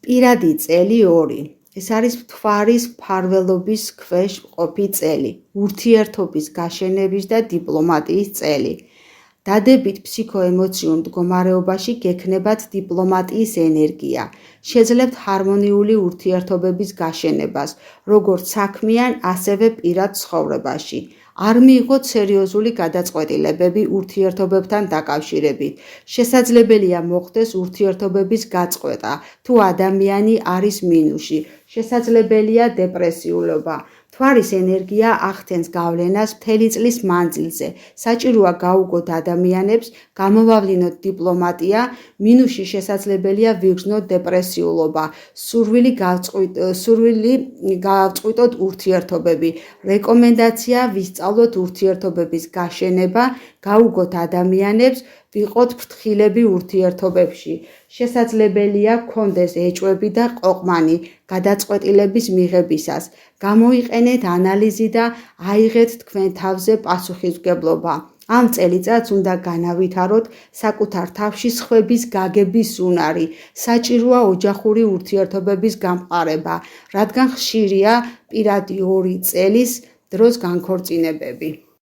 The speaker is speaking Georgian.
პირადი წელი 2. ეს არის მთვარის მფარველობის ქვეშ მყოფი წელი, ურთიერთობის გაშენების და დიპლომატიის წელი. დადებით ფსიქოემოციურ მდგომარეობაში გექნებათ დიპლომატიის ენერგია. შეძლებთ ჰარმონიული ურთიერთობების გაშენებას, როგორც საქმიან, ასევე პირად ცხოვრებაში. არ მიიღოთ სერიოზული გადაწყვეტილებები ურთიერთობებთან დაკავშირებით. შესაძლებელია მოხდეს ურთიერთობების გაწყვეტა, თუ ადამიანი არის მინუსში. შესაძლებელია დეპრესიულობა. მთვარის ენერგია ახდენს გავლენას მთელი წლის მანძილზე. საჭიროა გაუგოთ ადამიანებს, გამოვავლინოთ დიპლომატია, მინუსში შესაძლებელია ვიგრძნოთ დეპრესიულობა, სურვილი გავწყვიტოთ ურთიერთობები. რეკომენდაცია ვისწავლოთ ურთიერთობების გაშენება, გაუგოთ ადამიანებს, ვიყოთ ფრთხილები ურთიერთობებში. შესაძლებელია გქონდეს ეჭვები და ყოყმანი გადაწყვეტილების მიღებისას. გამოიყენეთ ანალიზი და აიღეთ თქვენ თავზე პასუხისმგებლობა. ამ წელიწადს უნდა განავითაროთ საკუთარ თავში სხვების გაგების უნარი. საჭიროა ოჯახური ურთიერთობების გამყარება, რადგან ხშირია პირადი 2 წელის დროს განქორწინებები.